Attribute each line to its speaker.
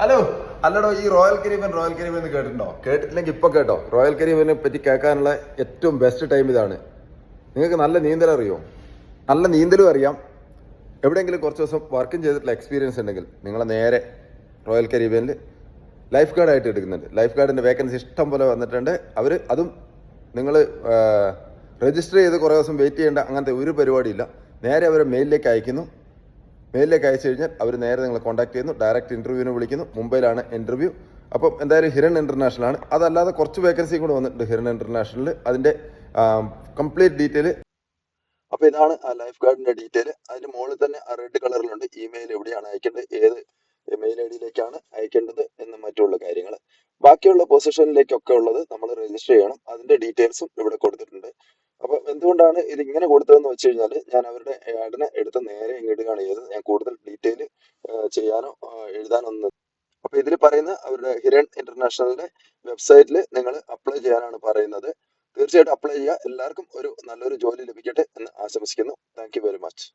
Speaker 1: Hello, അല്ലടോ, ഈ royal കരീബൻ എന്ന് കേട്ടിട്ടുണ്ടോ? കേട്ടിട്ടില്ലെങ്കിൽ ഇപ്പൊ കേട്ടോ. റോയൽ കരീബിനെ പറ്റി കേൾക്കാനുള്ള ഏറ്റവും ബെസ്റ്റ് ടൈം ഇതാണ്. നിങ്ങൾക്ക് നല്ല നീന്തൽ അറിയോ? നല്ല നീന്തലും അറിയാം. എവിടെയെങ്കിലും കുറച്ച് ദിവസം വർക്കും ചെയ്തിട്ടുള്ള എക്സ്പീരിയൻസ് ഉണ്ടെങ്കിൽ നിങ്ങളെ നേരെ റോയൽ കരീബിയനിൽ ലൈഫ് ഗാർഡായിട്ട് എടുക്കുന്നുണ്ട്. ലൈഫ് ഗാർഡിൻ്റെ വേക്കൻസി ഇഷ്ടം പോലെ വന്നിട്ടുണ്ട്. അവർ അതും നിങ്ങൾ രജിസ്റ്റർ ചെയ്ത് കുറേ ദിവസം വെയിറ്റ് ചെയ്യേണ്ട അങ്ങനത്തെ ഒരു പരിപാടിയില്ല. നേരെ അവർ മെയിലിലേക്ക് അയക്കുന്നു. മെയിലിലേക്ക് അയച്ചു കഴിഞ്ഞാൽ അവർ നേരെ നിങ്ങളെ കോൺടാക്ട് ചെയ്യുന്നു. ഡയറക്റ്റ് ഇൻ്റർവ്യൂവിന് വിളിക്കുന്നു. മുംബൈയിലാണ് ഇൻ്റർവ്യൂ. അപ്പം എന്തായാലും ഹിരൺ ഇൻ്റർനാഷണൽ ആണ്. അതല്ലാതെ കുറച്ച് വേക്കൻസിയും കൂടെ വന്നിട്ടുണ്ട് ഹിരൺ ഇൻ്റർനാഷണലിൽ. അതിൻ്റെ കംപ്ലീറ്റ് ഡീറ്റെയിൽ. അപ്പോൾ ഇതാണ് ആ ലൈഫ് ഗാർഡിൻ്റെ ഡീറ്റെയിൽ. അതിന് മുകളിൽ തന്നെ ആ റെഡ് കളറിലുണ്ട് ഇമെയിൽ എവിടെയാണ് അയക്കേണ്ടത്, ഏത് മെയിൽ ഐ ഡിയിലേക്കാണ് അയക്കേണ്ടത് എന്നും മറ്റുള്ള കാര്യങ്ങൾ. ബാക്കിയുള്ള പൊസിഷനിലേക്കൊക്കെ ഉള്ളത് നമ്മൾ രജിസ്റ്റർ ചെയ്യണം. അതിൻ്റെ ഡീറ്റെയിൽസും ഇവിടെ കൊടുത്തിട്ടുണ്ട്. അപ്പം എന്തുകൊണ്ടാണ് ഇത് ഇങ്ങനെ കൊടുത്തതെന്ന് വെച്ച് കഴിഞ്ഞാൽ, ഞാൻ അവരുടെ ആഡിനെ എടുത്ത് നേരെ ഇങ്ങോട്ടാണ് ചെയ്തത്. ഞാൻ കൂടുതൽ ഡീറ്റെയിൽ ചെയ്യാനോ എഴുതാനോ ഒന്നും. അപ്പൊ ഇതിൽ പറയുന്ന അവരുടെ ഹിരൺ ഇന്റർനാഷണലിന്റെ വെബ്സൈറ്റിൽ നിങ്ങൾ അപ്ലൈ ചെയ്യാനാണ് പറയുന്നത്. തീർച്ചയായിട്ടും അപ്ലൈ ചെയ്യുക. എല്ലാവർക്കും ഒരു നല്ലൊരു ജോലി ലഭിക്കട്ടെ എന്ന് ആശംസിക്കുന്നു. Thank you very much.